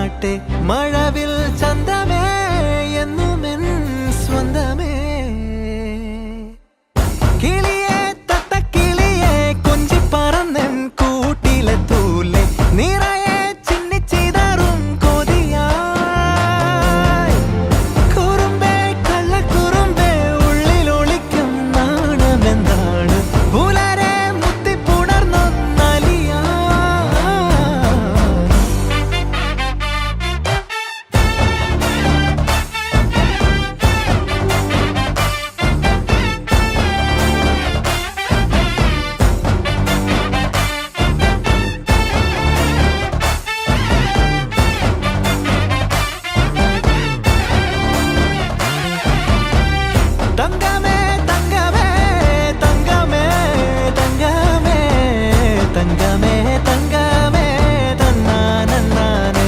കുടഞ്ഞാട്ടെ മഴവിൽ ചന്തമേ എന്നും എൻ സ്വന്തമേ കിളിയെ തത്തക്കിളിയെ കൊഞ്ചി പറന്നെൻ കൂട്ടിലെ തൂലെ നിറയെ ചിന്നിച്ചിതറും കൊതിയായി കുറുമ്പേ കള്ളക്കുറുമ്പേ ഉള്ളിലൊളിക്കും നാണമെന്താണ് പുലരെ മുത്തിപ്പുണർന്നൊന്നലിയാ തങ്കമേ തങ്കമേ തങ്കമേ തങ്കമേ തങ്കമേ തങ്കമേ തന്നാനേ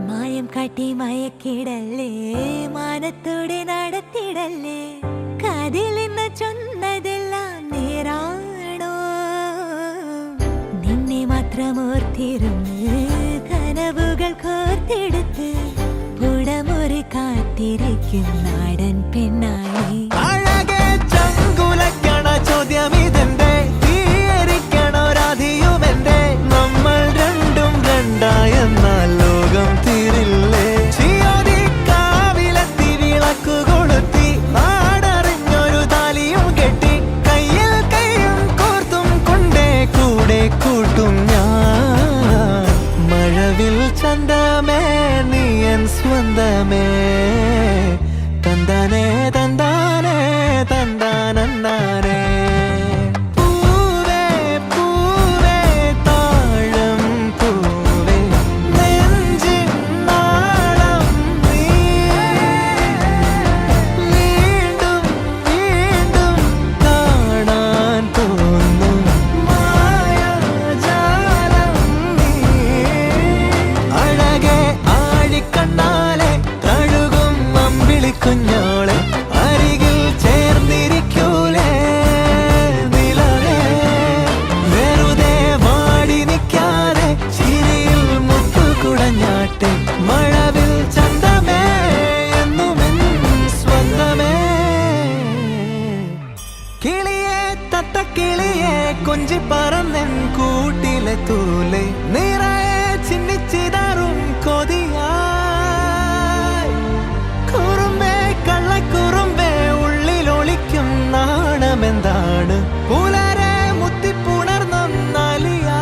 മായം കാട്ടി മയക്കിടല്ലേ മാനത്തോടെ നടത്തിടല്ലേ കാതിലെന്ന് ചൊന്നതെല്ലാം നേരാണോ നിന്നെ മാത്രം ഓർത്തിരുന്ന് കനവുകൾ കോർത്തെടുത്ത് പുടമുറി കാത്തിരിക്കും നാടൻ പെണ്ണായി അഴകെ ചങ്കുലക്കണ ചോദ്യമിതെന്റെ തീയരിക്കണ രാധിയുമെന്റെ നമ്മൾ രണ്ടും രണ്ടായെന്നാൽ ലോകം തീരില്ലേ ചിയോതി കാവിലെത്തി വിളക്കു കൊളുത്തി നാടറിഞ്ഞൊരു താലിയും കെട്ടി കയ്യിൽ കയ്യും കോർത്തും കൊണ്ടേ കൂടെ കൂട്ടും ഞാൻ മഴവിൽ ചന്തമേ നീ എൻ സ്വന്തമേ തന്താനേ തന്താനേ തന്താനേ പൂവേ പൂവേ താഴം പൂവേ നെഞ്ചിൻ നാളം നീ വീണ്ടും വീണ്ടും കാണാൻ തോന്നും മായാജാലം നീ അഴകെ ആഴിക്കണ്ണാലെ തഴുകും അമ്പിളിക്കുഞ്ഞോളെ അരികിൽ ചേർന്നിരിക്കൂലേ നിലവേ വെറുതെ വാടി നിൽക്കാതെ ചിരിയിൽ മുത്തുകുടഞ്ഞാട്ടെ മഴവിൽ ചന്തമേ എന്നും എൻ സ്വന്തമേ കിളിയെ തത്തക്കിളിയെ കൊഞ്ചി പറന്നെൻ കൂട്ടിലെ തൂലെ നിറയെ ചിന്നിച്ചിതറും കൊതിയായി കുറുമ്പേ കള്ളക്കുറുമ്പേ ഉള്ളിലൊളിക്കും നാണമെന്താണ് പുലരെ മുത്തിപ്പുണർന്നൊന്നലിയാ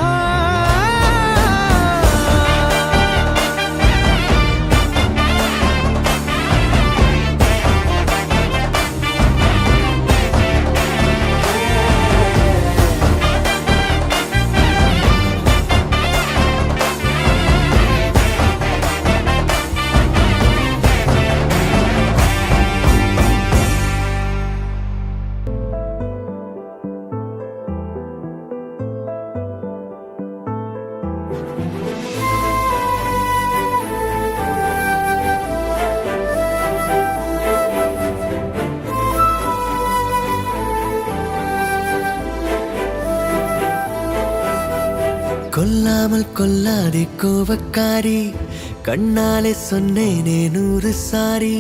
கொல்லாமல் கொல்லாதே கோபக்காரி கண்ணாலே சொன்னேனே 100 சாரி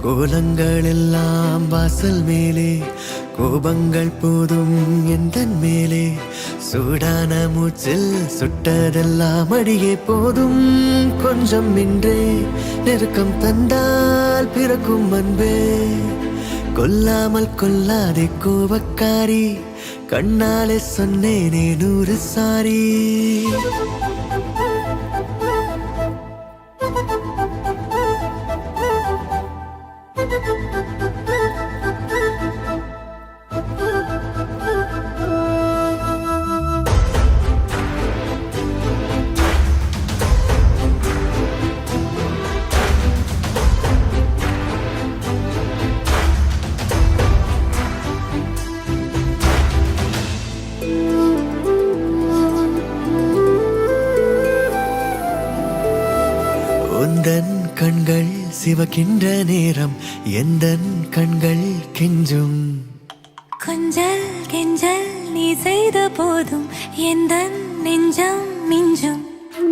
கோலங்கள் எல்லாம் வாசல் மேலே கோபங்கள் போதும் எந்தன் மேலே சூடான மூச்சில் சுட்டதெல்லாம் அடியே போதும் கொஞ்சம் இன்றே நெருக்கம் தந்தால் பிறக்கும் அன்பே கொல்லாமல் கொல்லாதே கோபக்காரி கண்ணாலே சொன்னேனே 100 சாரி உந்தன் கண்கள் சிவக்கின்ற நேரம் எந்தன் கண்கள் கெஞ்சும் கொஞ்சல் கெஞ்சல் நீ செய்த போதும் எந்தன் நெஞ்சம் மிஞ்சும்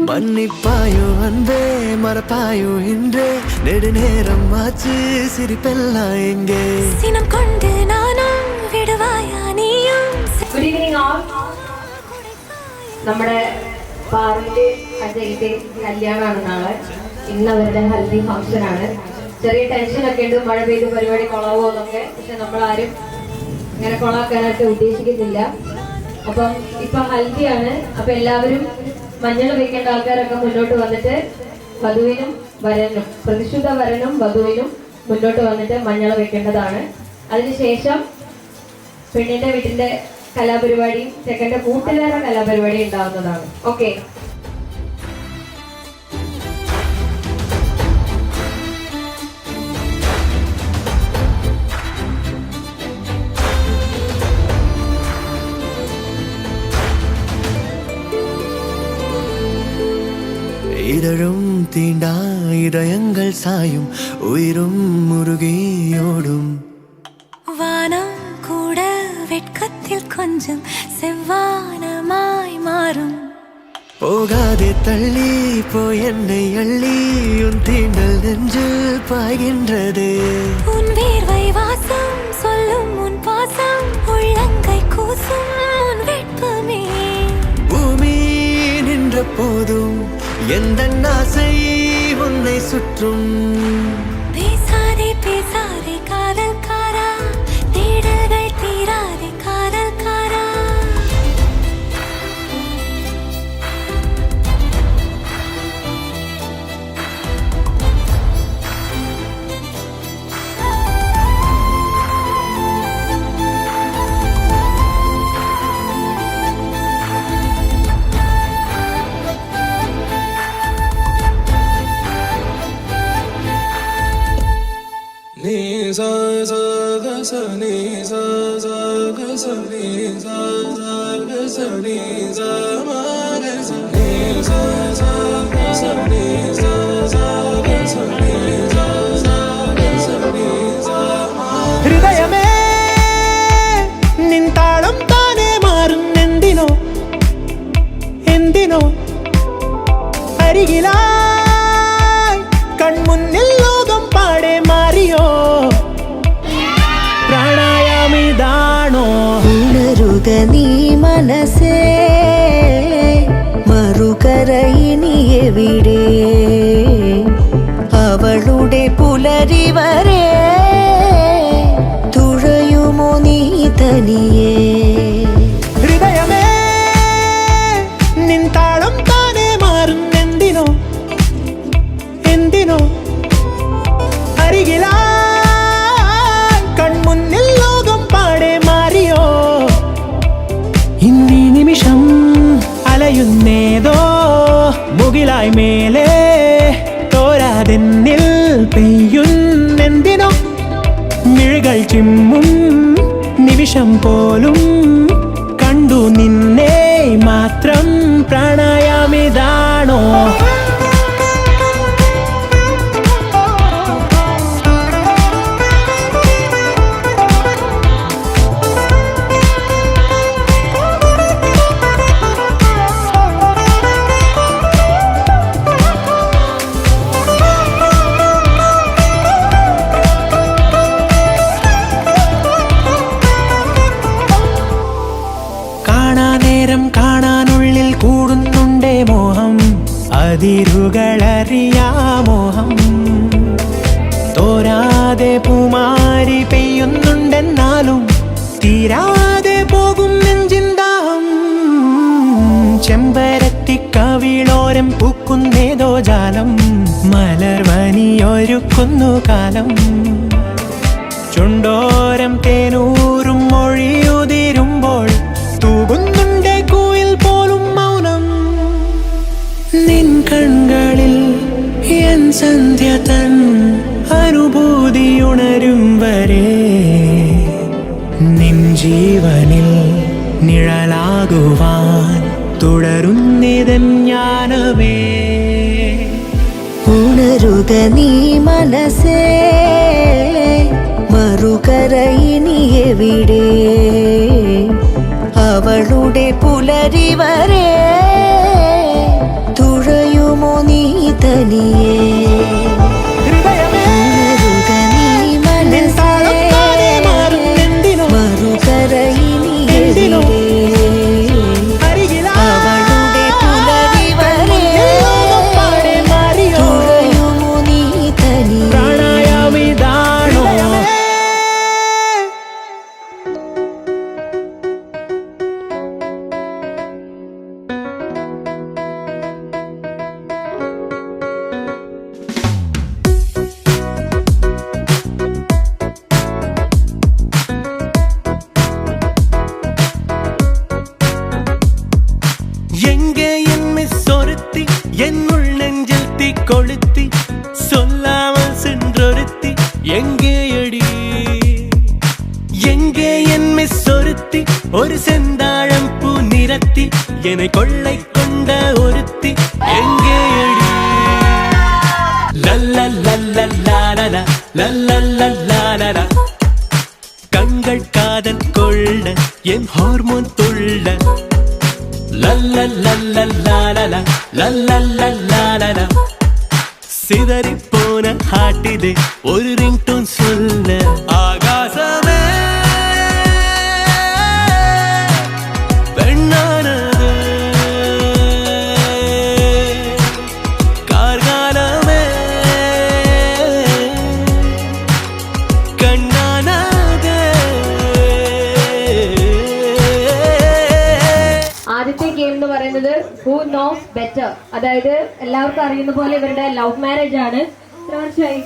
மன்னிப்பாயோ அன்பே மறப்பாயோ இன்றே நெடுநேரம் ஆச்சு சிரிப்பெல்லாம் எங்கே சினம் கொண்டு நானும் വിടുവായാ നീയും ഗുഡ് ഈവനിങ് ഓൾ. നമ്മുടെ പാറിന്റെ അജയന്റെ കല്യാണമാണ് നാളെ. ഇന്ന് അവരുടെ ഹൽദി ഫംഗ്ഷൻ ആണ്. ചെറിയ ടെൻഷനൊക്കെ ഉണ്ട്, മഴ പെയ്ത് പരിപാടി കൊളാവോ എന്നൊക്കെ. പക്ഷെ നമ്മളാരും ഇങ്ങനെ കൊളാക്കാനായിട്ട് ഉദ്ദേശിക്കുന്നില്ല. അപ്പം ഇപ്പൊ ഹൽദിയാണ്. അപ്പൊ എല്ലാവരും മഞ്ഞൾ വെക്കേണ്ട ആൾക്കാരൊക്കെ മുന്നോട്ട് വന്നിട്ട് വധുവിനും വരനും, പ്രതിശുദ്ധ വരനും വധുവിനും മുന്നോട്ട് വന്നിട്ട് മഞ്ഞൾ വെക്കേണ്ടതാണ്. അതിനുശേഷം പെണ്ണിന്റെ വീട്ടിന്റെ കലാപരിപാടിയും ചെക്കന്റെ കൂട്ടുകാരുടെ കലാപരിപാടി ഉണ്ടാവുന്നതാണ്. ഓക്കെ. இதழும் தீண்டா இதயங்கள் சாயும் உயிரும் முருகியோடும் வானம் கூட வெட்கத்தில் கொஞ்சம் செவ்வானமாய் மாறும் போகாதே தள்ளி போய் என்னை அள்ளி உன் தீண்டல் நெஞ்சில் பாய்கின்றது உன் வேர்வை வாசம் சொல்லும் உன் பாசம் உள்ளங்கை கூசும் உன் வெட்பமே பூமி நின்ற போதும் எந்த ஆசை உன்னை சுற்றும் பேசாதே பேசாதே காதல்காரா தேடல்கள் தீராதே காதல்காரா ഹൃദയമേ നിൻ താളം താനേ മാറും എന്തിനോ എന്തിനോ അരികിലായി കൺമുന്നിൽ ലോകം പാടെ മാറിയോ പ്രണയമിതാണോ ഉണരുക നീ മനസ്സേ മറുകര ഇനി എവിടെ അവളുടെ പുലരി വരെ തുഴയുമോ നീ തനിയേ ഹൃദയമേ നിൻ താളം താനേ മാറും എന്തിനോ എന്തിനോ അരികിലായി കൺമുന്നിൽ ലോകം പാടെ മാറിയോ ഇന്നീ നിമിഷം അലയുന്നേതോ മുകിലായി മേലെ തോരാതെന്നിൽ പെയ്യുന്നെന്തിനോ മിഴികൾ ചിമ്മും നിമിഷം പോലും കണ്ടു നിന്നെ മാത്രം പ്രണയമിതാണോ കാണാനേരം കാണാനുള്ളിൽ കൂടുന്നുണ്ടേ മോഹം അതിരുകളറിയാമോഹം തോരാതെ പൂമാരി പെയ്യുന്നുണ്ടെന്നാലും തീരാതെ പോകും നെഞ്ചിന്താഹം ചെമ്പരത്തി കവിളോരം പൂക്കുന്നേതോ ജാലം മലർവനിയൊരുക്കുന്നു കാലം ചുണ്ടോരം തേനൂറും മൊഴിയുതിരുമ്പോൾ തൂകുന്നുണ്ടേ കൂയിൽ പോലും മൗനം നിൻ കണ്ണുകളിൽ എൻ സന്ധ്യ തൻ അനുഭൂതിയുണരും വരെ നിൻ ജീവനിൽ നിഴലാകുവാൻ തുടരുന്നിതൻ ജ്ഞാനമേ ഉണരുക നീ മനസ്സേ മറുകര ഇനി എവിടെ അവളുടെ പുലരി വരെ തുഴയുമോ നീ തനിയേ ഉണരുക നീ മനസ്സേ മറുകര ഇനിയെവിടെ അവളുടെ പുലരി വരെ തുഴയുമോ നീ തനിയേ പ്രാണായാമിതാണോ எங்கே என்னை சொருத்தி என்னுள் நெஞ்சில் தீ கொளுத்தி சொல்லாமல் சென்றொருத்தி எங்கே அடி எங்கே என்னை சொருத்தி ஒரு செந்தாழம் பூ நிறத்தி என்னை கொள்ளை கொண்ட ஒருத்தி எங்கே அடி லல்லல்லல்லல்லாலலா லல்லல்லல்லாலலா கண்கள் காதல் கொள்ள என் ஹார்மோன் துள்ள லல்லல்லல்லல்லாலலா லல்லல்லல்லாலலா சிதறி போன ஹாட்டிலே ஒரு ரிங்டோன் சொல்ல ஆகாசமே பெண்ணானது கார்காலமே കണ്ണാനാതെ ആദ്യത്തെ ഗെയിം എന്ന് പറയുന്നത് ഹൂ നോസ് ബെറ്റർ. അതായത് എല്ലാവർക്കും അറിയുന്ന പോലെ ഇവരുടെ ലവ് മാരേജ് ആണ്. എത്ര വർഷമായി?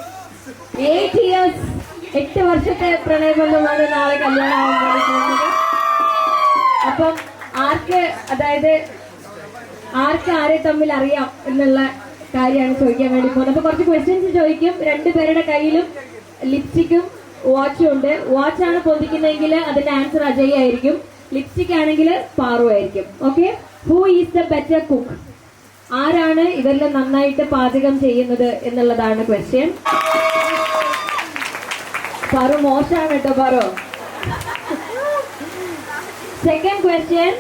8 years. 8 വർഷത്തെ പ്രണയബന്ധമാണ് നാളെ കല്യാണം ആവുന്നത്. അപ്പം ആർക്ക് ആരെ തമ്മിൽ അറിയാം എന്നുള്ള കാര്യമാണ് ചോദിക്കാൻ വേണ്ടി പോകുന്നത്. അപ്പൊ കുറച്ച് ക്വസ്റ്റ്യൻസ് ചോദിക്കും. രണ്ടുപേരുടെ കയ്യിലും ലിപ്സ്റ്റിക്കും വാച്ചും ഉണ്ട്. വാച്ചാണ് പൊതിക്കുന്നതെങ്കിൽ അതിന്റെ ആൻസർ അജയ് ആയിരിക്കും. ലിപ്സ്റ്റിക് ആണെങ്കിൽ പാറു ആയിരിക്കും. Okay. Who is the better cook? ആരാണ് ഇവരിൽ നന്നായിട്ട് പാചകം ചെയ്യുന്നത് എന്നുള്ളതാണ് ക്വസ്റ്റ്യൻ. പാറു മോശമാണ് കേട്ടോ Paru. Second question,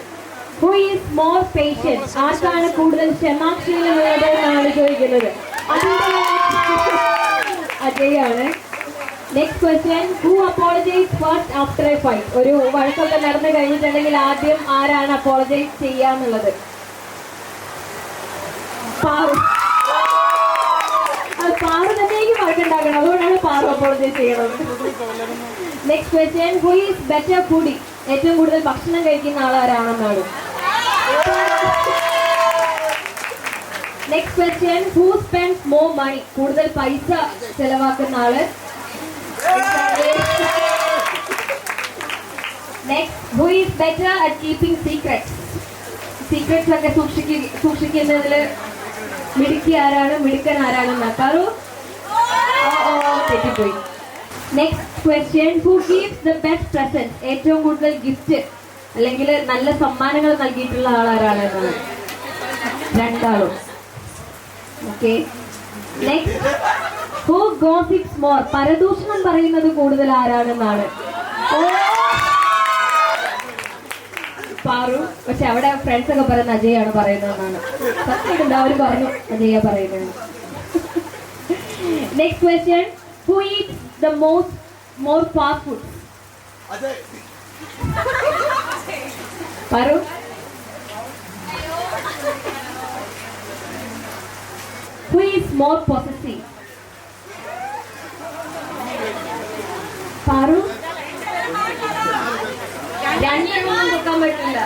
who is more patient? ആർക്കാണ് കൂടുതൽ ക്ഷമാശീലമുള്ളത് എന്നാണ് ചോദിക്കുന്നത്. അജയ് ആണ്. Next question, who apologise first after A fight? ഒരു വഴക്കൊക്കെ നടന്നു കഴിഞ്ഞിട്ടുണ്ടെങ്കിൽ ആദ്യം ആരാണ് അപ്പോളജൈസ് ചെയ്യാന്നുള്ളത്? പാറു. പാറു തന്നെയായിരിക്കും വഴക്കുണ്ടാക്കണം. അതുകൊണ്ടാണ് പാറു അപ്പോളജൈസ് ചെയ്യണത്. Next question, who is better foodie? ഏറ്റവും കൂടുതൽ ഭക്ഷണം കഴിക്കുന്ന ആളാരാണെന്നാണ്. Next question, who spends more money? കൂടുതൽ പൈസ ചെലവാക്കുന്ന ആള്. Next, who is better at keeping secrets? Secrets ഒക്കെ സൂക്ഷിക്കുന്നതിൽ മിടുക്കി ആരാണ്, മിടുക്കൻ ആരാണെന്ന് പാറു. തെറ്റിപ്പോയി. Next question, who gives the best present? ഏറ്റവും കൂടുതൽ ഗിഫ്റ്റ് അല്ലെങ്കിൽ നല്ല സമ്മാനങ്ങൾ നൽകിയിട്ടുള്ള ആളാരാണെന്നാണ്. രണ്ടാളും. Okay. Next, who gossips more? പരദൂഷണം പറയുന്നത് കൂടുതൽ ആരാണെന്നാണ്. പാറു. പക്ഷെ അവിടെ ഫ്രണ്ട്സ് ഒക്കെ പറയുന്ന അജയാണ് പറയുന്നതെന്നാണ്. സത്യമുണ്ട്, അവർ പറഞ്ഞു അജയ പറയുന്നത്. Next question, who Eats the more fast food? Paru. Who is more possessive? Paru. രണ്ടെണ്ണം നോക്കാൻ പറ്റില്ല.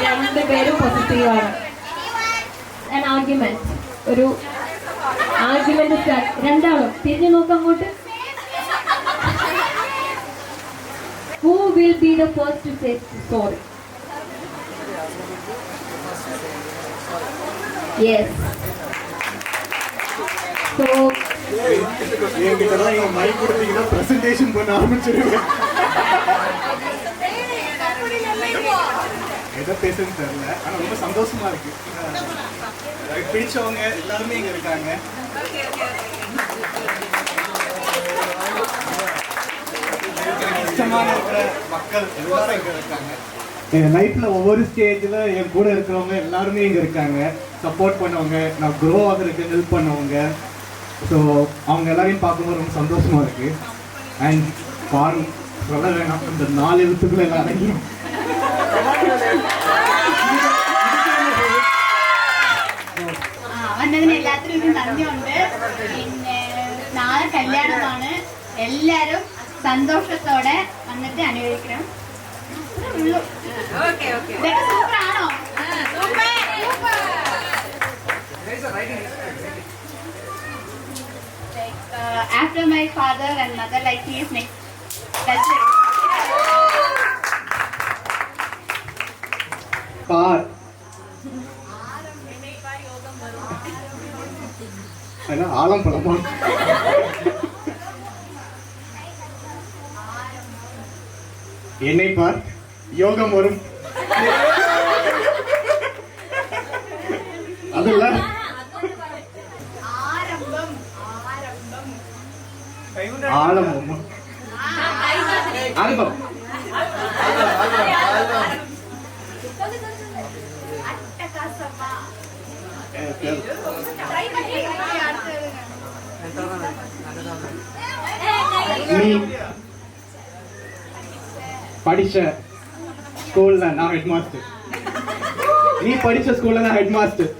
രണ്ടുപേരും പോസിറ്റീവ് ആണ്. ആർഗ്യുമെന്റ്, ഒരു ആർഗ്യുമെന്റ് സ്റ്റാർട്ട്. രണ്ടാളും തിരിഞ്ഞു നോക്കാം അങ്ങോട്ട്. Who will be the first to say sorry? Yes. So mike கொடுத்தீங்கன்னா பிரசன்டேஷன் பண்ண ஆரம்பிச்சிருவேன். எதை பேசுன்னு தெரியல, ஆனா ரொம்ப சந்தோஷமா இருக்கு. பிடிச்சவங்க எல்லாருமே இங்க இருக்காங்க. இஷ்டமான இருக்கிற மக்கள் எல்லாரும் இங்க இருக்காங்க. என் லைஃப்பில் ஒவ்வொரு ஸ்டேஜில் என் கூட இருக்கிறவங்க எல்லாருமே இங்கே இருக்காங்க. சப்போர்ட் பண்ணவங்க, நான் க்ரோ ஆகிறதுக்கு ஹெல்ப் பண்ணவங்க. ஸோ அவங்க எல்லாரையும் பார்க்கும்போது ரொம்ப சந்தோஷமாக இருக்குது. அண்ட் பாரு சொல்ல வேணாம், இந்த 4 எழுத்துக்கள் எல்லாரையும் വന്നതിന് എല്ലാത്തിനും നന്ദിയുണ്ട്. പിന്നെ നാളെ കല്യാണമാണ്, എല്ലാവരും സന്തോഷത്തോടെ വന്നിട്ട് അനുഭവിക്കണം. ഇതൊക്കെ സൂപ്പറാണോ? After my father and mother, like he is next. That's it. பார் ஆலம் பழமா என்னை பார் யோகம் வரும். அதுல ஆலம் ஆல்பம் நீ படிச்ச ஸ்கூல்ல நான் ஹெட் மாஸ்டர். நீ படிச்ச ஸ்கூல்ல நான் ஹெட் மாஸ்டர்.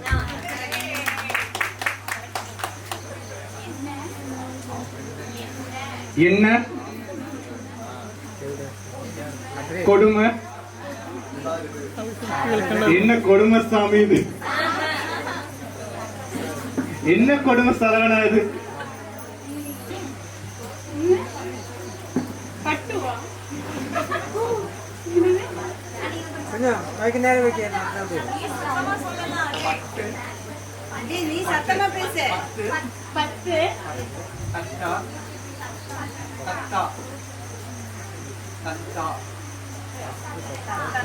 என்ன கொடுமை, என்ன கொடுமை சாமி இது, என்ன கொடுமை சரவணா இது. நீ சத்தமா பேசு. 10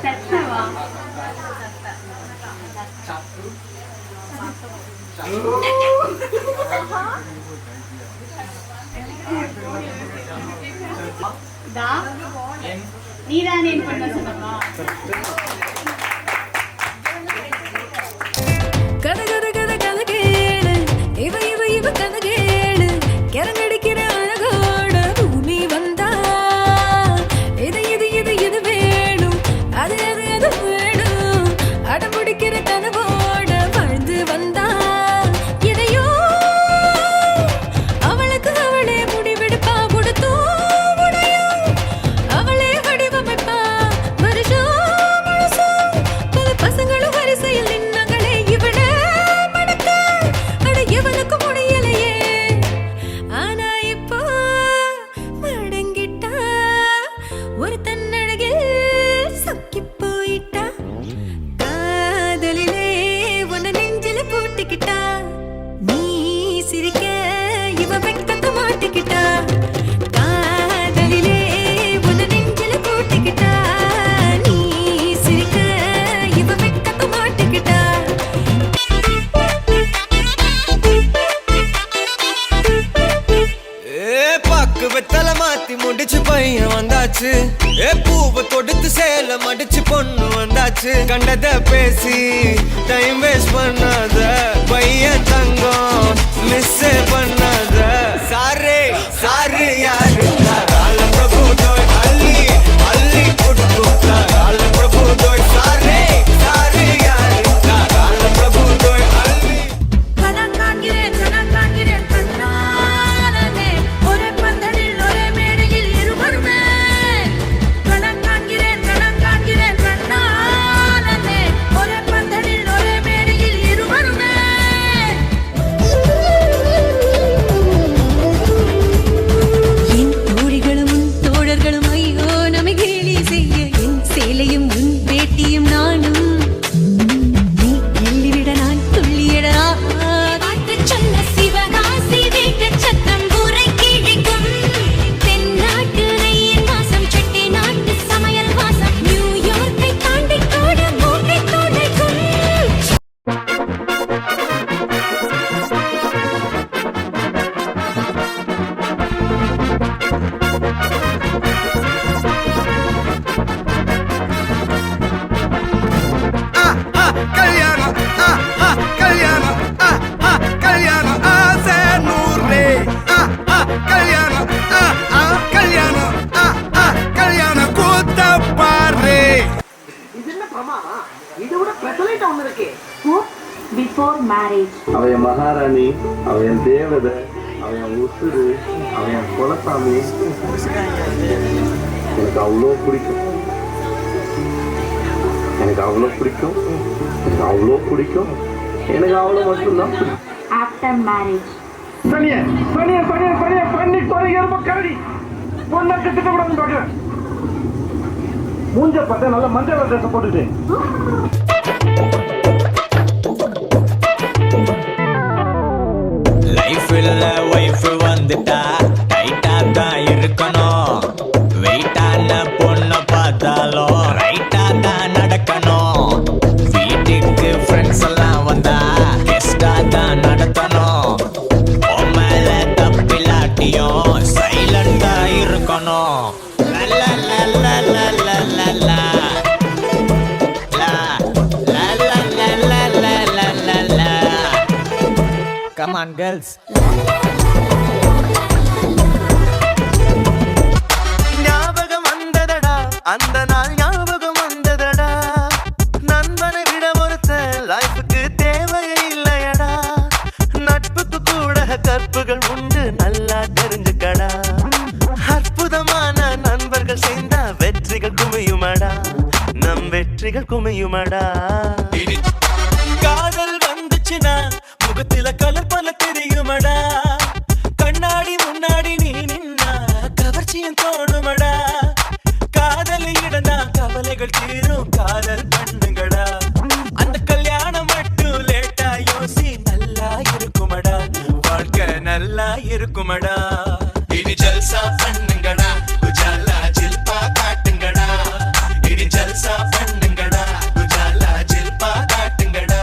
சத்தவா தா நீதான் என் பண்ண சொன்னமா. கத கத கத கத கேளு, இவ இவ இவ கத கேளு, கிறங்கடிக்கிற அழகோட பூமி வந்தா இது இது இது இது வேணும், அது அது அது வேணும், அடம்பிடிக்கிற கனவோட வாழ்ந்து வந்தா எதையோ அவளுக்கு அவளே முடிவெடுப்பா, கொடுத்தோ உடையும் அவளே வடிவமைப்பா. வருஷம் முழுசும் பல பசங்களும் வரிசையில் நின்னாங்களே, இவள மணக்க அட எவனுக்கு முடியலையே. ஆனா இப்போ மடங்கிட்டா, ஒரு தன்னழகில் சொக்கி போயிட்டா, காதலிலே உன்னை நெஞ்சில போட்டுக்கிட்டா, நீ சிரிக்க இவ வெக்கத்த மாட்டிக்கிட்டா, காதலிலே உன்னை நெஞ்சில போட்டுக்கிட்டா, நீ சிரிக்க இவ வெக்கத்த மாட்டிக்கிட்டா. பாக்கு வெத்தல மாத்தி முடிச்சு பையன் வந்தாச்சு. பூவை தொடுத்து சேல மடிச்சு பொண்ணு வந்தாச்சு. கண்டத பேசி டைம் வேஸ்ட் பண்ணாத, பையன் தங்கம் மிஸ் பண்ணாத. சாரே சாரு யாரு கால பிரபு தோய் அள்ளி அள்ளி புட்டு கால பிரபு தோய். சாரே சாரு யாரு கால பிரபு தோய் அள்ளி. கணம் காண்கிறேன் கண்ணானே, ஒரே பந்தலில் ஒரே மேடையில் இருவருமே. கணம் காண்கிறேன் கண்ணானே, ஒரே பந்தலில் ஒரே மேடையில் இருவருமே. என் தோழி Before marriage. அவன் மகாராணி, அவன் தேவதை, அவன் உசுறு, அவன் குலசாமி. எனக்கு அவ்வளோ பிடிக்கும், எனக்கு அவ்வளோ பிடிக்கும், எனக்கு அவ்வளோ பிடிக்கும், எனக்கு அவ்வளோ மட்டும்தான் பிடிக்கும். After marriage. மூஞ்ச பார்த்தா நல்ல மஞ்சள் ட்ரெஸ் போட்டுட்டு லைஃப்ல வைஃப் வந்துட்டா டைட்டா தான் இருக்கணும். வெயிட்டான பொண்ண பார்த்தாலும் ரைட்டா தான் நடக்கணும். வீட்டுக்கு ஃப்ரெண்ட்ஸ் எல்லாம் வந்தா கெஸ்டா தான் நடத்தணும். மேல தப்பிலாட்டியும் சைலண்டா இருக்கணும். Come on, girls. ஞாபகம் வந்ததடா, அந்த நாள் ஞாபகம் வந்ததடா. நண்பனை விட ஒருத்த லைஃபுக்கு தேவையே இல்லையடா. நட்புக்கு கூட கற்புகள் உண்டு, நல்லா தெரிஞ்சுக்கடா. அற்புதமான நண்பர்கள் சேர்ந்தா வெற்றிகள் குமியுமடா, நம் வெற்றிகள் குமியுமடா. காதல் வந்துச்சுன்னா முகத்தில கலர் பல தெரியுமடா. கண்ணாடி முன்னாடி நீ நின்னா கவர்ச்சியும் தோணுமடா. காதலை இடனா கவலைகள் தீரும், காதல் பண்ணுங்கடா. அந்த கல்யாணம் மட்டும் லேட்டா யோசி, நல்லா இருக்குமடா, வாழ்க்கை நல்லா இருக்குமடா. இனி ஜல்சா பண்ணுங்கடா, உஜாலா ஜில்பா காட்டுங்கடா. இனி ஜல்சா பண்ணுங்கடா, உஜாலா ஜில்பா காட்டுங்கடா.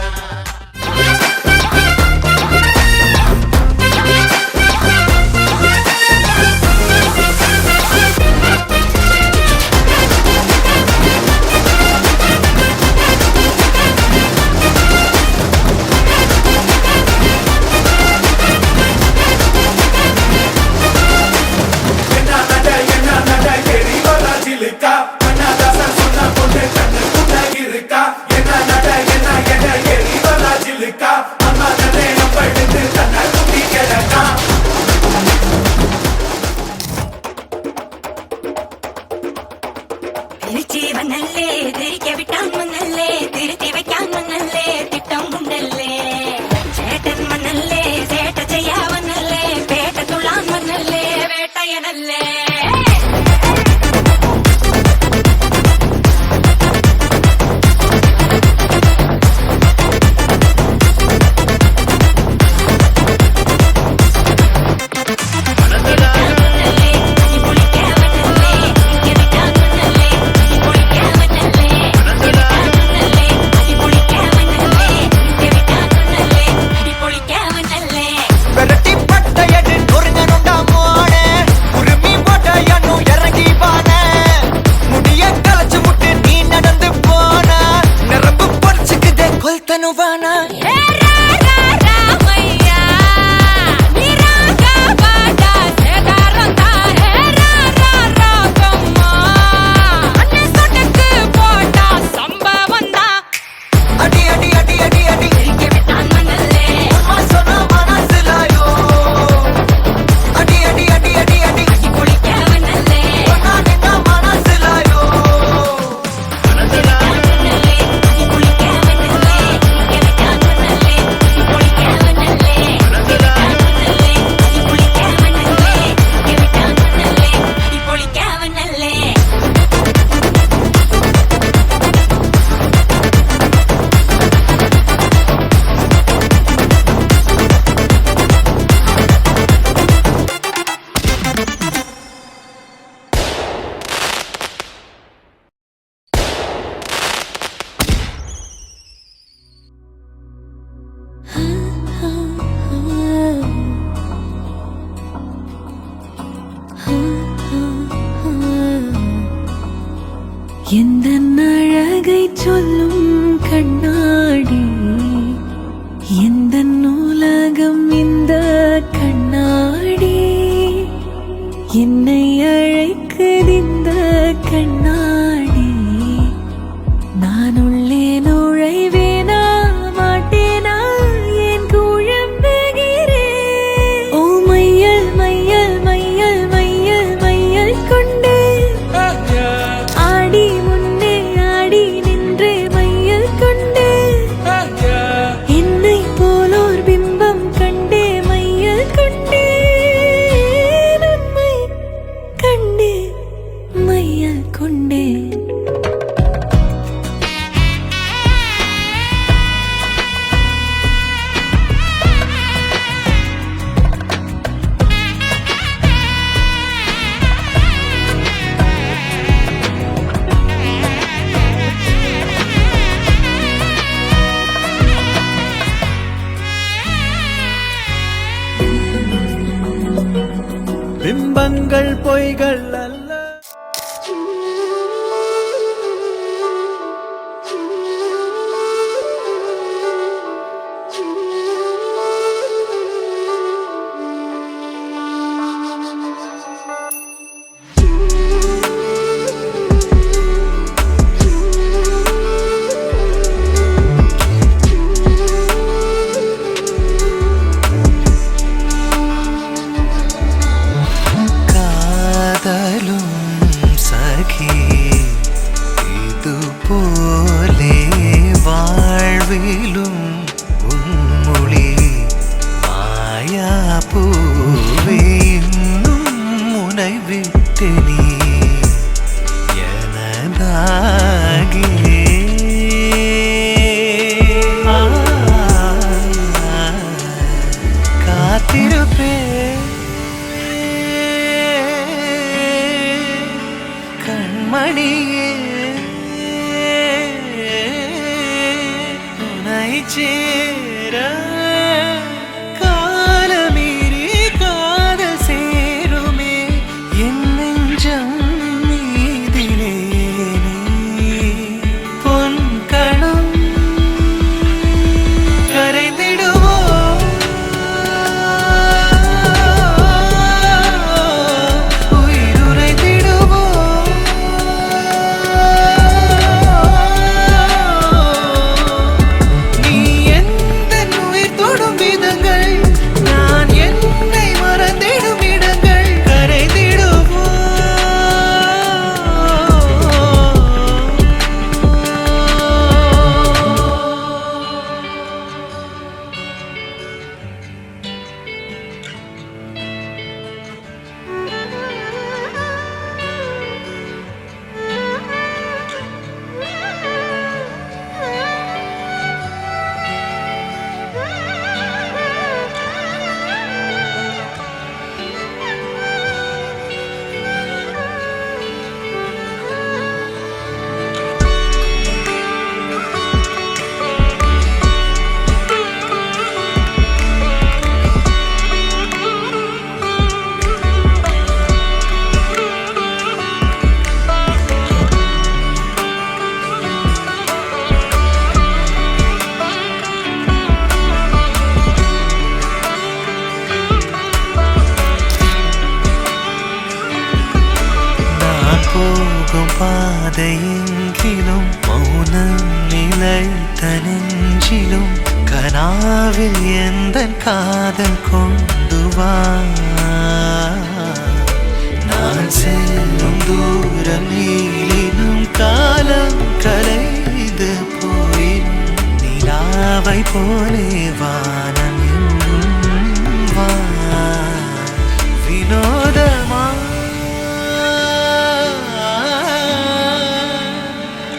எந்த அழகை சொல்லும் கண்ணாடி, எந்த உலகம் இந்த கண்ணாடி, என்னை அழைக்குது இந்த கண்ணாடி, நான் உள்ளே நுழ பொய்கள் அல்ல. கண்மணியே உனை சேர காலமீறி காதல் சேருமே என் நெஞ்சம் மீதிலே பொன் கணம் கரைந்திடுவோ பாதையெங்கிலும் மௌனம் நிலைத்த நெஞ்சிலும் கனாவில் எந்த காதல் கொண்டு வா நான் செல்லும் தூரம் நீளினும் காலம் கலைந்து போயினும் நிலாவை போலே வானம் எங்கும் வா வினோதமா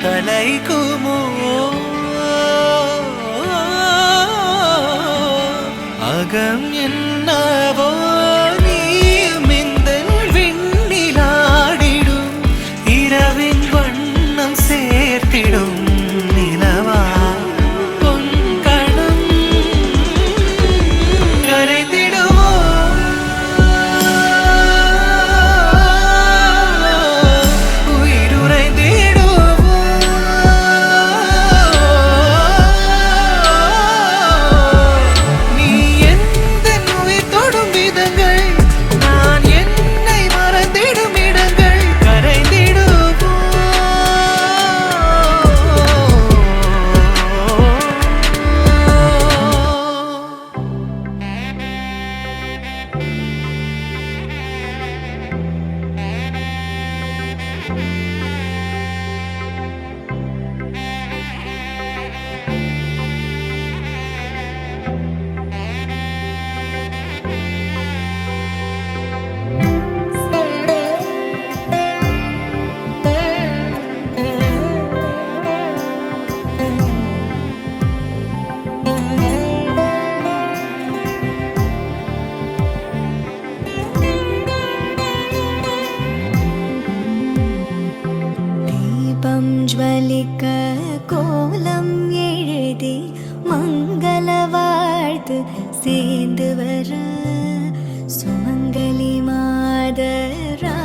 கலைக்குமோ அகம் என்னவோ நீயும் இந்த விண்ணிலாடிடும் இரவின் வண்ணம் சேர்த்திடும் நிலவா பொன்கணம் கரைந்திடுவோ ज्वलिक கோலம் எழுதி மங்கள வாழ்த்து சேர்ந்து வர சுமங்கலி மாதரா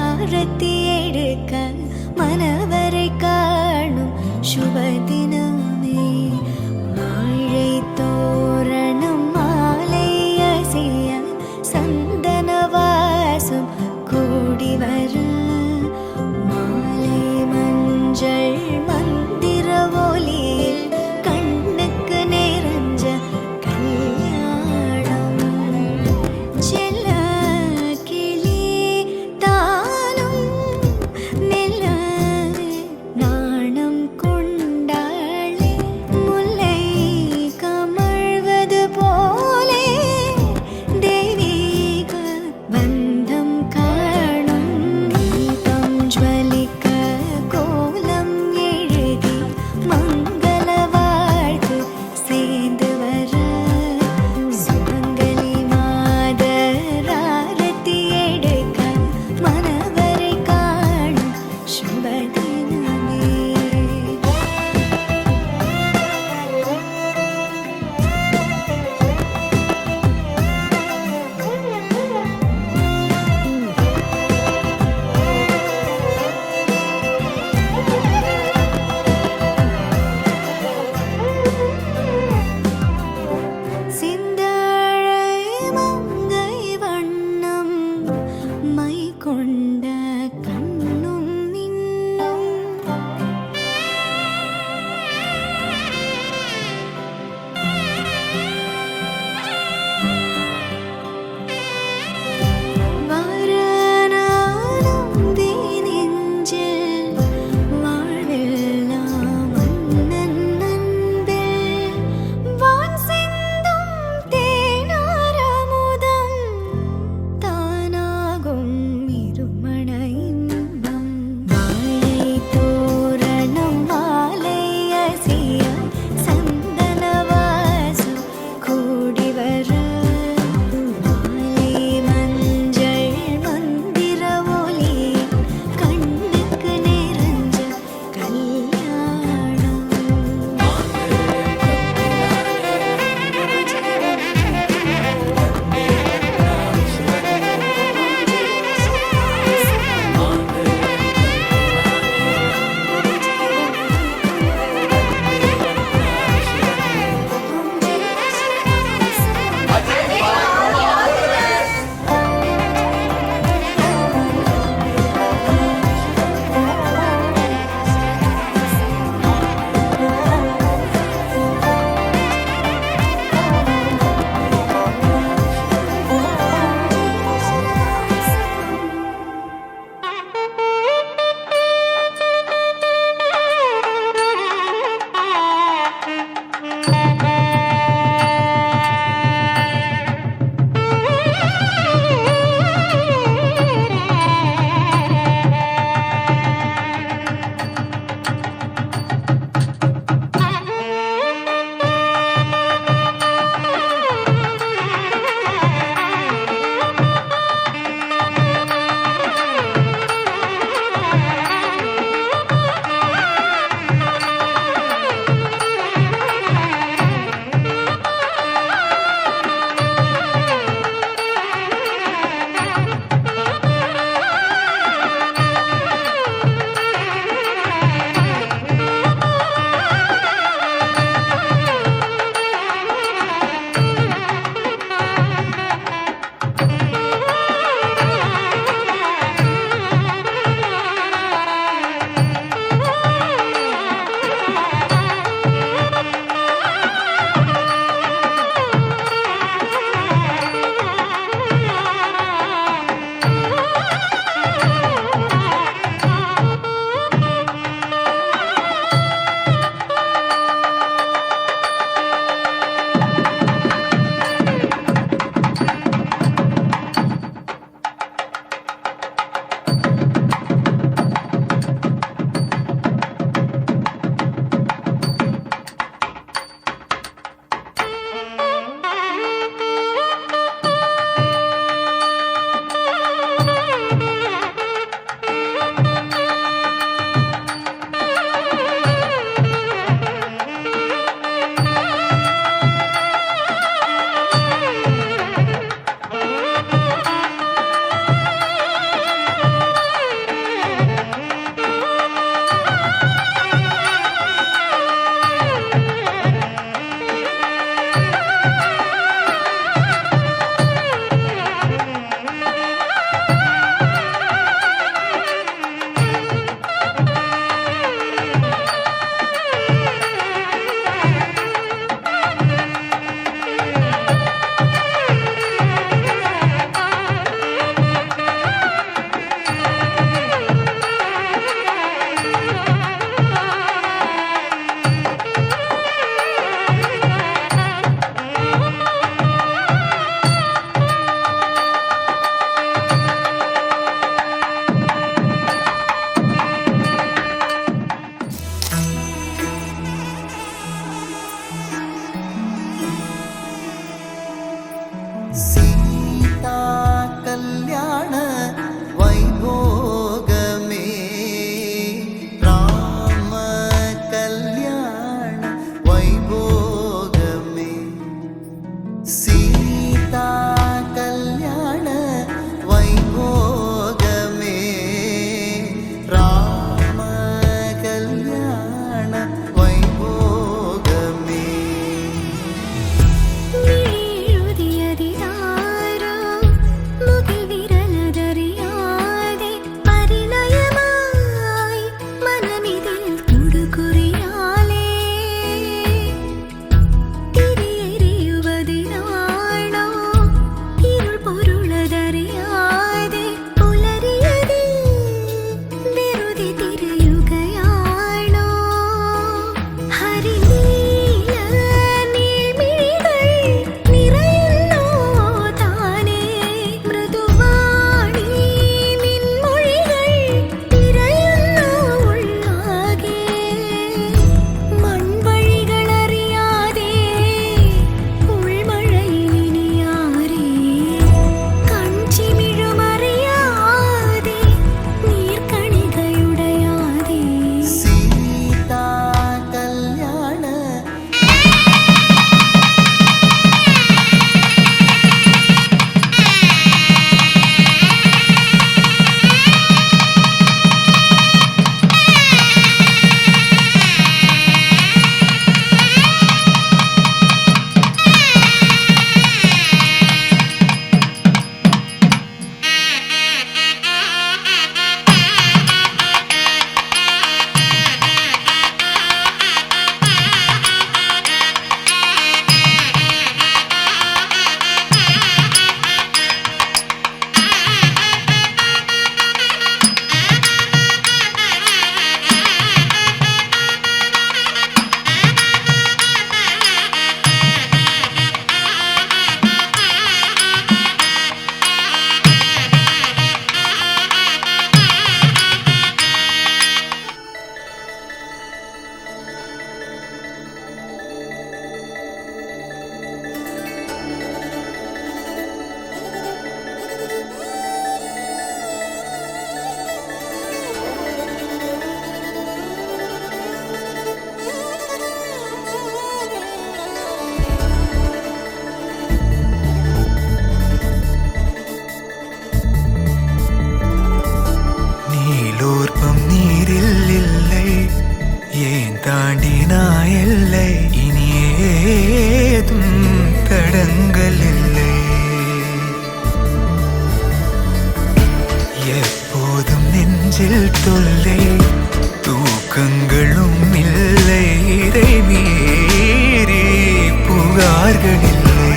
വാർകളില്ലേ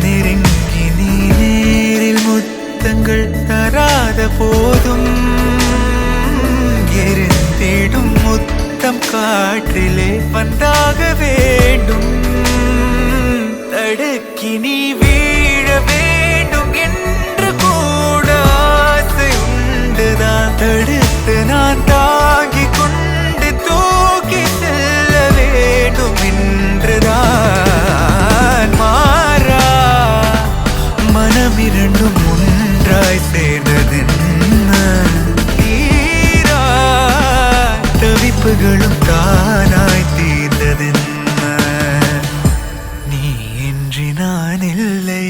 നെരുങ്ങി നീ നേരിൽ മുത്തങ്ങൾ തരാതെ പോതും എരിത്തിടും മുത്തം കാற்றிலே வந்தாக வேண்டும் தடுக்கி நீ வீழ வேண்டும் என்று கூட ஆசை உண்டுதான் தடுத்து நான் தாங்கிக் கொண்டு தூக்கி செல்ல வேண்டும் என்றுதான் மாறா மனம் இரண்டும் ஒன்றாய் சேர்ந்ததென்ன தீரா தவிப்புகளும் தானாய் தீர்ந்ததென்ன நீ இன்றி நான் இல்லை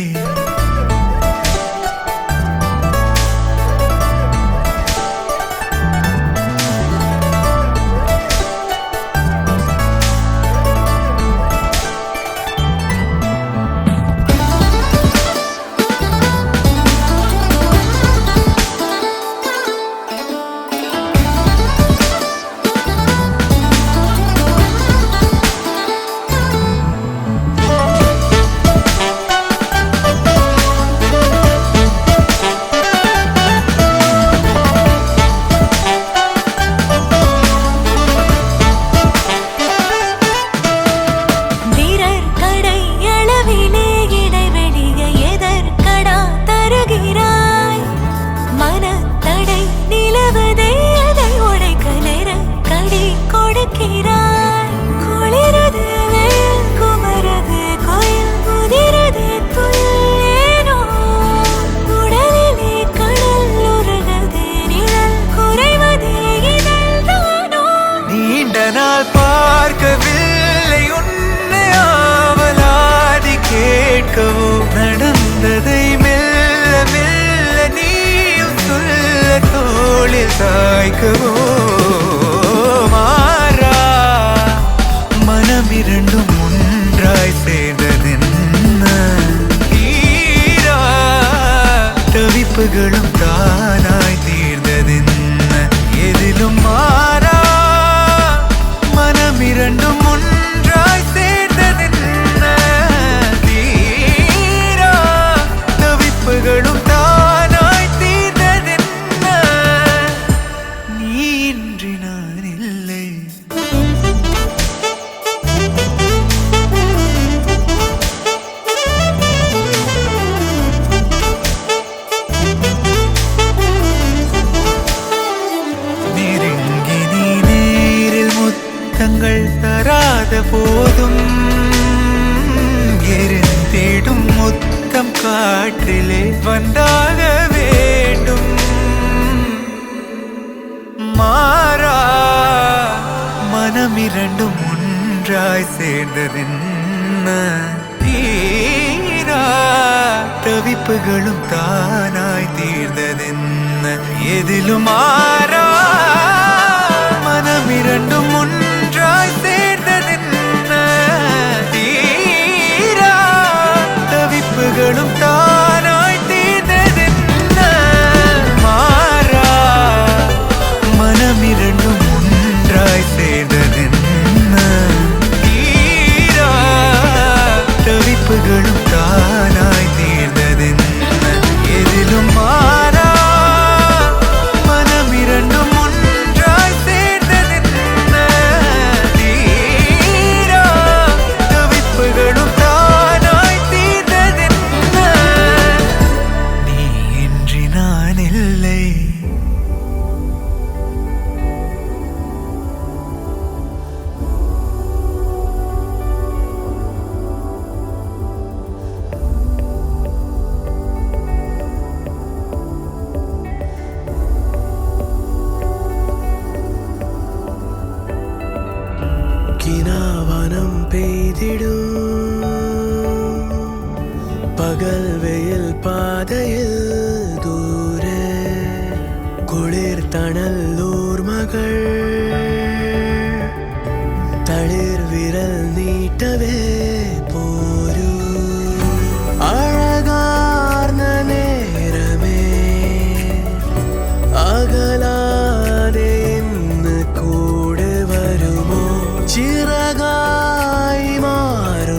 பார்க்கவில்லை உன்னை ஆவலாதி கேட்கவோ நடந்ததை மெல்ல மெல்ல நீயும் சொல்ல தோளில் சாய்க்கவோ மாறா மனம் இரண்டும் ஒன்றாய் சேர்ந்ததென்ன தீரா தவிப்புகளும் தானாய் தீர்ந்ததென்ன எதிலும் மாறா மனம் இரண்டும் ஒன்றாய் சேர்ந்ததென்ன தீரா தவிப்புகளும் தானாய் தீர்ந்ததென்ன நீ இன்றி நான் இல்லை நெருங்கி நீ நேரில் முத்தங்கள் தராத போதும் எரிந்திடும் முத்தம் காற்றிலே வந்தாக வேண்டும் மாறா மனம் இரண்டும் ஒன்றாய் சேர்ந்ததென்ன தீரா தவிப்புகளும் தானாய் தீர்ந்ததென்ன எதிலும் மாறா மனம் இரண்டும் ஒன்றாய் சேர்ந்ததென்ன தீரா தவிப்புகளும் தானாய் தீர்ந்ததென்ன மாறா மனம் இரண்டும் ஒன்றாய் சேர்ந்ததென்ன தீரா தவிப்புகளும் தானாய் தீர்ந்ததென்ன எதிலும் மாறா மனம் இரண்டும் ஒன்றாய் சேர்ந்ததென்ன தீரா தவிப்புகளும் தானாய் தீர்ந்ததென்ன நீ இன்றி நான் இல்லை கினாவனம் பெய்திடும் பகல் வெயில் பாதையில் தூரே குளிர் தணல்லூர் மகள் தளிர் விரல் நீட்டவே போரு அழகார்ந்த நேரமே அகலாதே இன்னு கூட வருமோ சிறகாய் மாறும்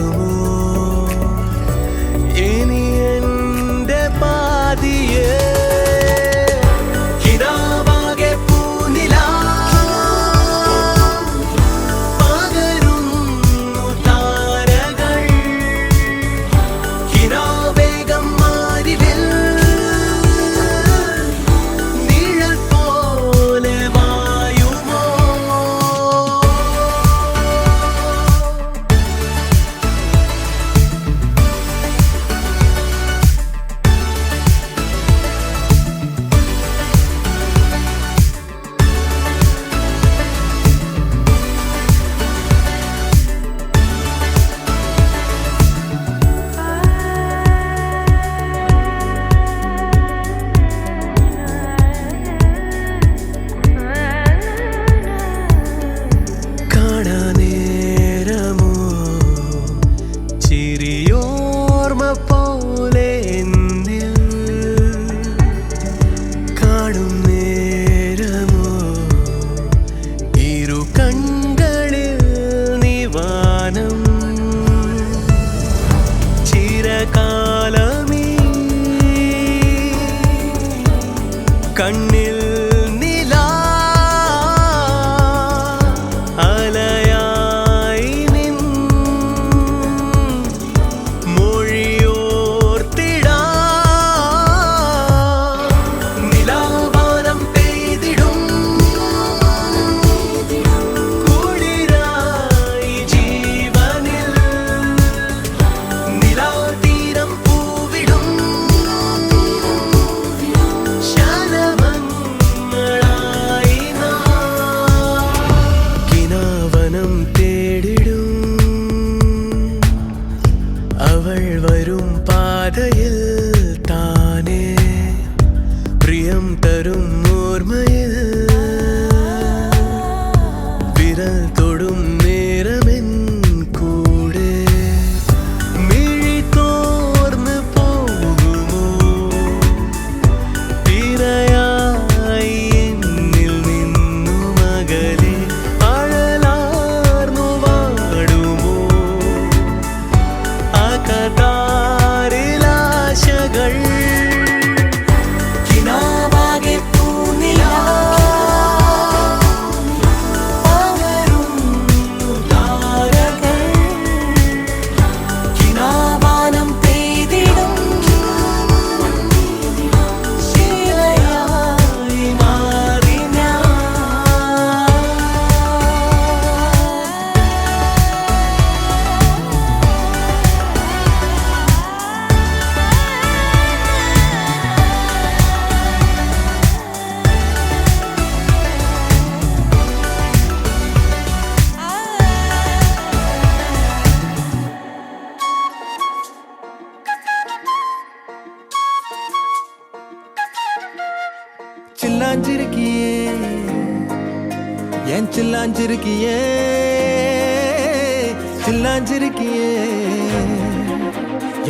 நேரம் சிறகாலமே கண்ணில் நிலா அலையாய் நின் மொழியோர்த்திடா நிலாவானம் பெய்திடும் குளிராய் ஜீவனில் நிலா தீரம் பூவிடும் ஷாலமங்களாய் நான் கினாவனம் தேடிடும் அவள் வரும் பாதையில் தானே பிரியம் தரும் ஓர்மையில் விரல் தொடும் நேரமென் கூட மிழி தோர்ந்து போகுமோ திரையாய் என்னில் நின்னும் அகலே அழலார்ന്നു வாடுமோ ആകാശകൾ കിനാവാകെ പൂനിലാ പകരും താരകൾ കിനാവാനം പെയ്തിടും ശിലയായി മാറി ഞാൻ சில்லாஞ்சிருக்கியே ஏன் சில்லாஞ்சிருக்கியே சில்லாஞ்சிருக்கியே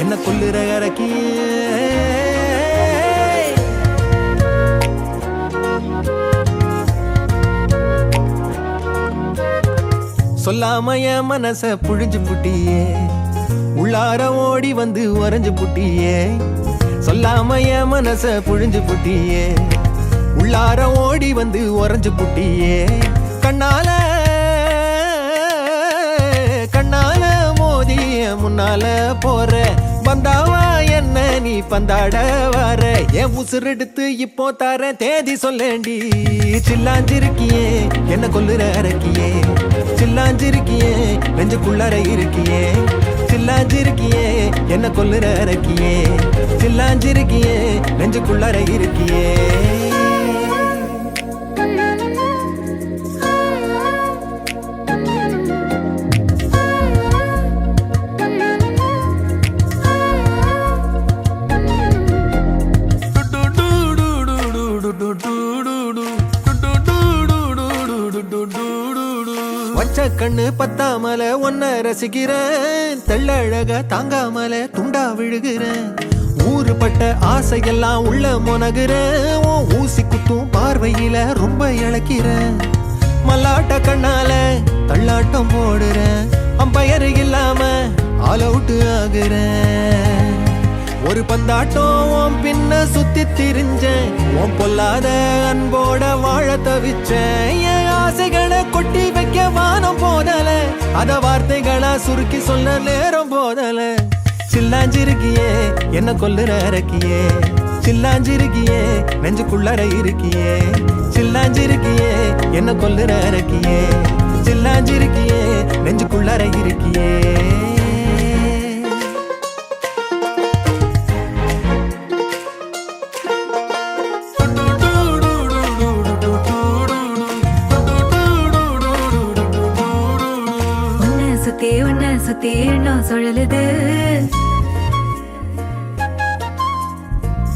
என்ன கொல்லுற இறக்கியே சொல்லாம என் மனச புழிஞ்சு புட்டியே உள்ளார ஓடி வந்து உறைஞ்சு புட்டியே சொல்லாம என் மனச புழிஞ்சு புட்டியே உள்ளார ஓடி வந்து உறைஞ்சு புட்டியே கண்ணால கண்ணால மோதி முன்னால போற வந்தாவா என்ன நீ பந்தாட வர என் உசுரெடுத்து இப்போ தர தேதி சொல்லேண்டி சில்லாஞ்சிருக்கியே என்ன கொல்லுற அரக்கியே சில்லாஞ்சிருக்கியே நெஞ்சுக்குள்ளற இருக்கியே சில்லாஞ்சிருக்கியே என்ன கொல்லுற அரக்கியே சில்லாஞ்சிருக்கியே நெஞ்சுக்குள்ளற இருக்கியே வச்ச கண்ணு பத்தாமல ஒன்ன ரசிக்கிறேன் தெள்ளழக தாங்காமல துண்டா விழுகிறேன் ஊறுபட்ட ஆசையெல்லாம் உள்ள மொனகுறேன் உன் ஊசி குத்தும் பார்வையில ரொம்ப இழக்கிறேன் மல்லாட்ட கண்ணால தள்ளாட்டம் போடுறேன் அம்பயரு இல்லாம ஆல் அவுட் ஆகுறேன் ஒரு பந்தாட்டம் உன் பின்ன சுத்தி திரிஞ்சேன் உன் பொல்லாத அன்போட வாழ தவிச்சேன் என் ஆசைகளை கொட்டி வைக்க வானம் போதல அத வார்த்தைகளா சுருக்கி சொல்ல நேரம் போதல சில்லாஞ்சிருக்கியே என்ன கொல்லுற அரக்கியே சில்லாஞ்சிருக்கியே நெஞ்சுக்குள்ளற இருக்கியே சில்லாஞ்சிருக்கியே என்ன கொல்லுற அரக்கியே சில்லாஞ்சிருக்கியே நெஞ்சுக்குள்ளற இருக்கியே உன்னை சுத்தி எண்ணம் சுழலுது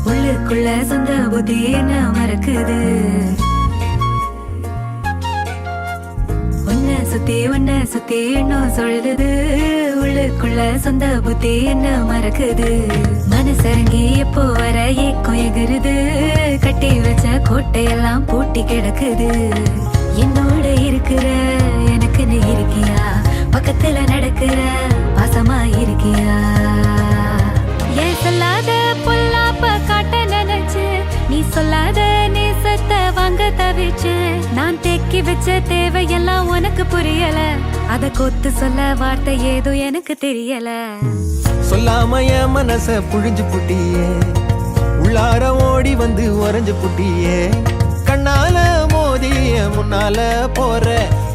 உள்ளுக்குள்ள சொந்த புத்தி என்ன மறக்குது உன்னை சுத்தி எண்ணம் சுழலுது உள்ளுக்குள்ள சொந்த புத்தி என்ன மறக்குது மனசரங்கி எப்போ வர ஏக்கம் எகுருது கட்டி வச்ச கோட்டையெல்லாம் பூட்டி கிடக்குது என்னோட இருக்கிற எனக்கு நீ இருக்கியா பக்கத்துல நடக்கிற பாசமா இருக்கியா ஏன் சொல்லாத பொல்லாப்ப காட்ட நினைச்சு நீ சொல்லாத நேசத்தை வாங்க தவிச்சு நான் தேக்கி வச்ச தேவையெல்லாம் உனக்கு புரியல அத கொத்து சொல்ல வார்த்தை ஏதோ எனக்கு தெரியல சொல்லாம என் மனச புழிஞ்சு புட்டியே உள்ளார ஓடி வந்து உறைஞ்சு புட்டியே கண்ணால மோதிய முன்னால போற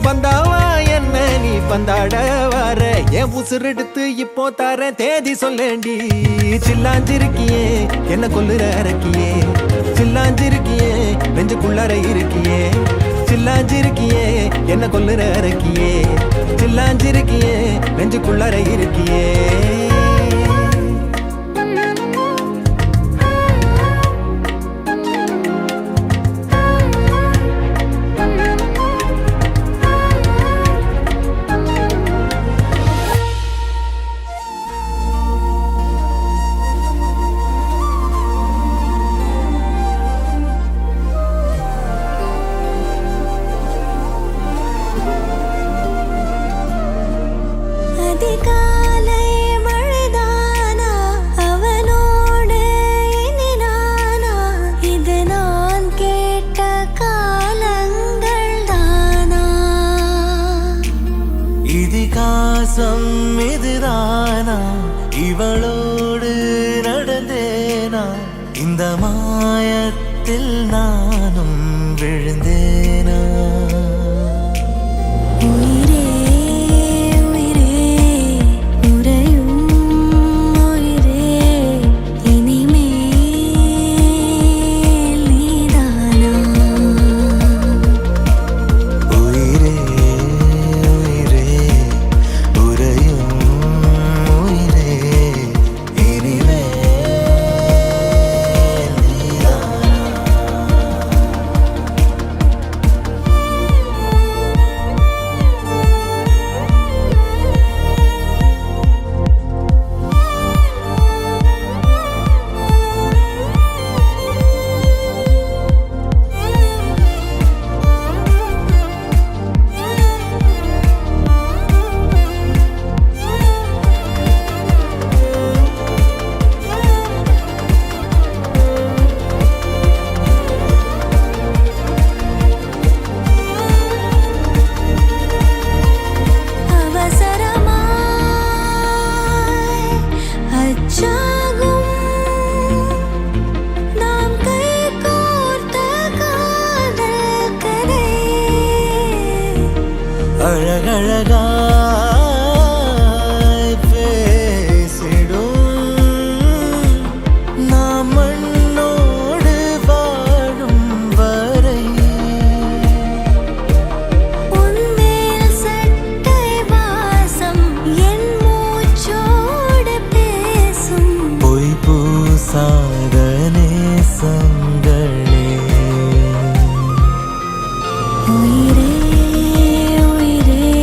வந்தாவா என்ன நீ பந்தாட வர என் உசுரெடுத்து இப்போ தர தேதி சொல்லேண்டி சில்லாஞ்சிருக்கியே என்ன கொல்லுற அரக்கியே சில்லாஞ்சிருக்கியே நெஞ்சுக்குள்ளார இருக்கியே சில்லாஞ்சிருக்கியே என்ன கொல்லுற அரக்கியே சில்லாஞ்சிருக்கியே நெஞ்சுக்குள்ளார இருக்கியே அதிகாலை மழைதானா அவனோடு இனி நானா இது நான் கேட்ட காலங்கள் தானா இதிகாசம் இதுதானா இவளோடு நடந்தேனா இந்த மாயத்தில் நானும் விழுந்தேனா உயிரே உயிரே உறையும் உயிரே இனிமேல் நீதானா உயிரே உயிரே உறையும் உயிரே இனிமேல் நீதானா அவசரமாய் அச்சாகும் நாம் கை கோர்த்த காதல் கதை அழகழகாய் பேசிடும் நாம் மண்ணோடு வாழும் வரை உன்மேல் சட்டை வாசம் என் மூச்சோடு பேசும் பொய் பூசாத நேசங்களே உயிரே உயிரே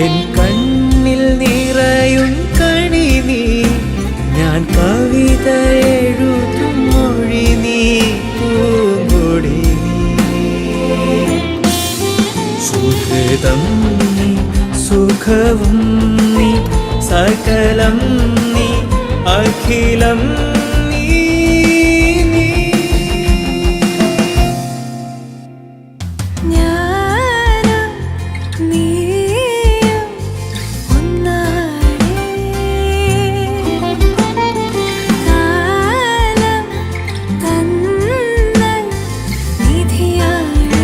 എൻ കണ്ണിൽ നിറയും കണി നീ ഞാൻ കവിത എഴുതും മൊഴി നീ പൂങ്കൊടി നീ സുഹൃതം നീ സുഖവും നീ സകലം നീ അഖിലം നീ നീ ഞാനും നീയും ഒന്നാണ് കാലം തന്ന നിധിയാണ്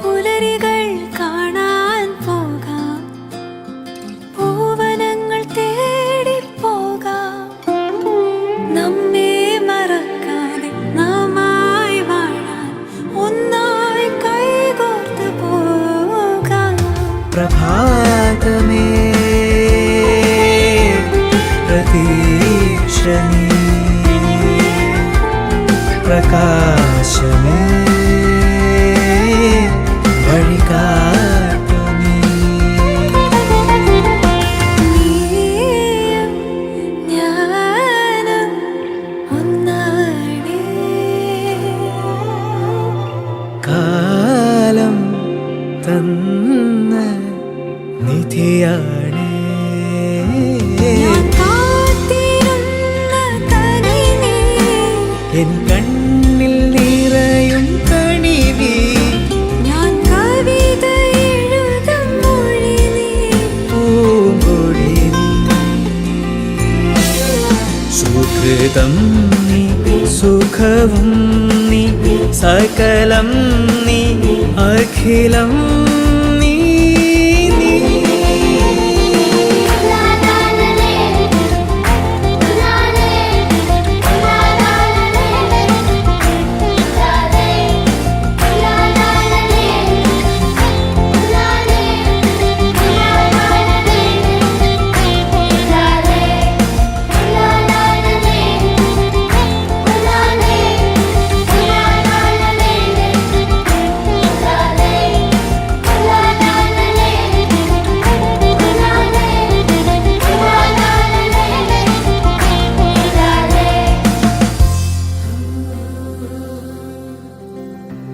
പുലരികൾ കാണാൻ പോകാം പൂവനങ്ങൾ തേടി പോകാം നമ്മെ മറക്കാതെ നാമായി വാഴാൻ ഒന്നായി കൈകോർത്ത് പോകാം പ്രഭാതമേ പ്രതീക്ഷ നീ പ്രകാശമേ വഴികാട്ടു നീ നീയും ഞാനും ഒന്നാണ് കാലം തന്ന നിധിയാണ് ഞാൻ കാത്തിരുന്ന കനി നീ എൻ കണ്ണിൽ നിറയും കണി നീ ഞാൻ കവിത എഴുതും മൊഴി നീ പൂങ്കൊടി നീ സുഹൃതം നീ സുഖവും നീ സകലം നീ അഖിലം നീ നീ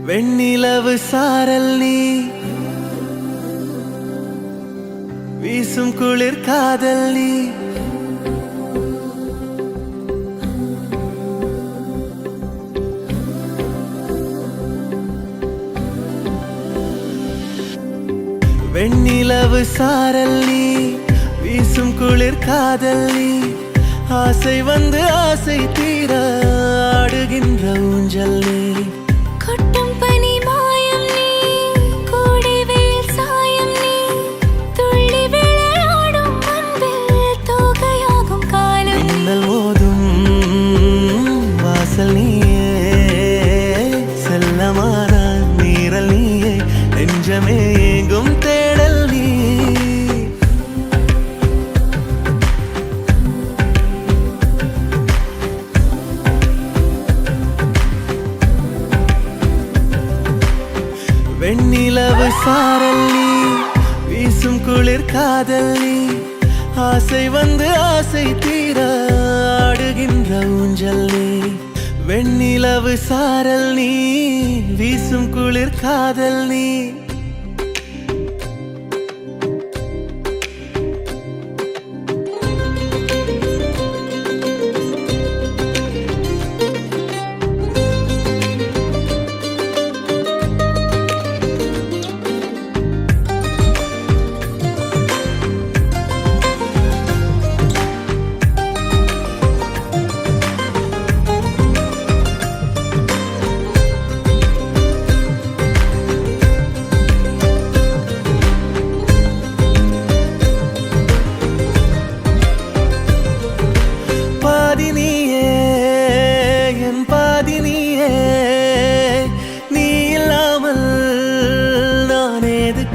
വെണ്ണിലവ് സാരൽ നീ വീസും കുളിർ കാതൽ നീ வெண்ணிலவு சாரல் நீ வீசும் குளிர் காதல் நீ ஆசை வந்து ஆசை தீர ஆடுகின்ற ஊஞ்சல் நீ കൊട്ടും പനി മായം നീ കൂടി വെയിൽ സായം നീ തുള്ളി വിളയാടും മുൻപിൽ തുകയാകും കാലം നീ മിന്നൽ മോതും വാസൽ നീയേ செல்லமான நீரல் நீயே நெஞ்சமே எங்கும் தேடல் நீ வெண்ணிலவு சாரல் நீ வீசும் குளிர் காதல் நீ ஆசை வந்து ஆசை தீர ஆடுகின்ற ஊஞ்சல் நீ வெண்ணிலவு சாரல் நீ வீசும் குளிர் காதல் நீ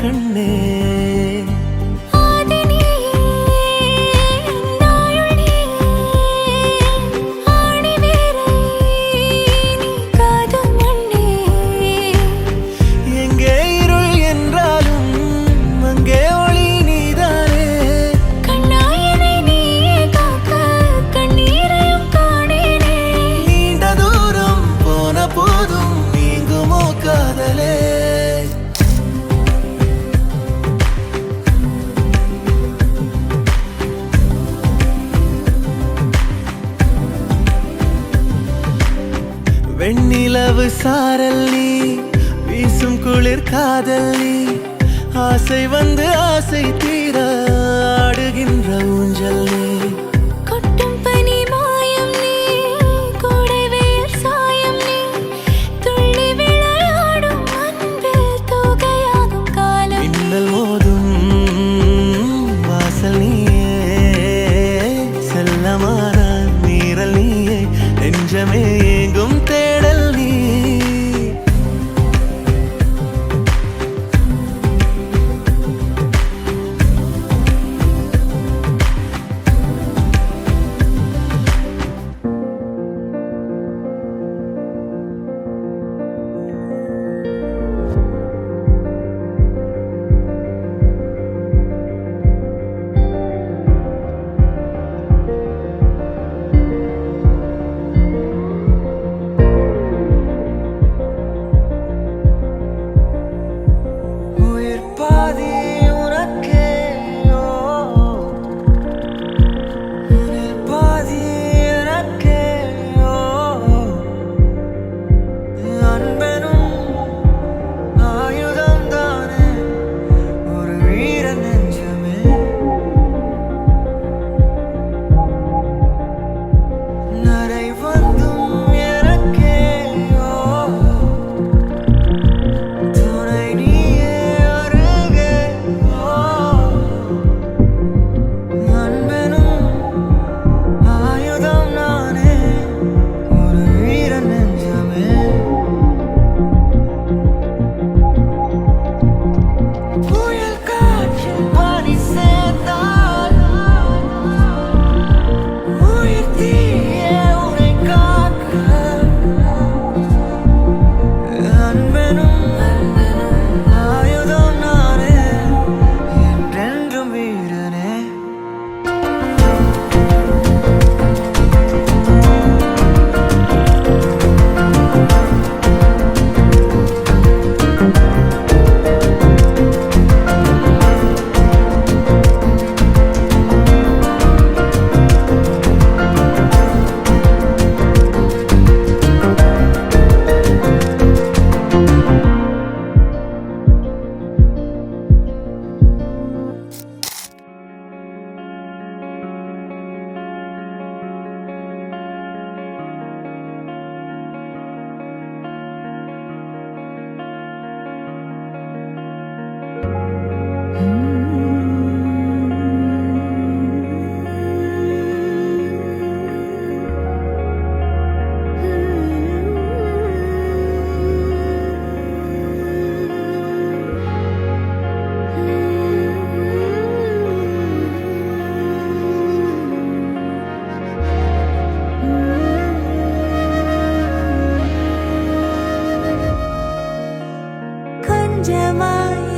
கண்ணே எங்கே இருள் என்றாலும் அங்கே ஒளி நீதானே நீண்ட தூரம் போன போதும் நீங்குமோ காதலே வெண்ணிலவு சாரல் நீ வீசும் குளிர் காதல் நீ ஆசை வந்து ஆசை தீர ஆடுகின்ற ஊஞ்சல் நீ கொட்டும் பனி மாயம் நீ கோடை வெயில் சாயம் நீ துள்ளி விளையாடும் அன்பில் தூகையாகும் காலம் மின்னல் மோதும் வாசல் நீயே செல்லமான நீரல் நீயே நெஞ்சமே எங்கும் தேடல் நீ உயிர் பாதி உனக்கே உயிர் பாதி எனக்கே அன்பெனும் ஆயுதம் தானே ஒரு வீர நெஞ்சமே நரை வந்தும் எனக்கே துணை நீயே அருகே அன்பெனும் ஆயுதம் நானே ஒரு வீர நெஞ்சமே புயல் காற்றில் பனி சேர்ந்தால் உயிர் தீயே உன்னை காக்க அன்பெனும் ஆயுதம் நானே என்றென்றும் வீரனே கொஞ்சமாய்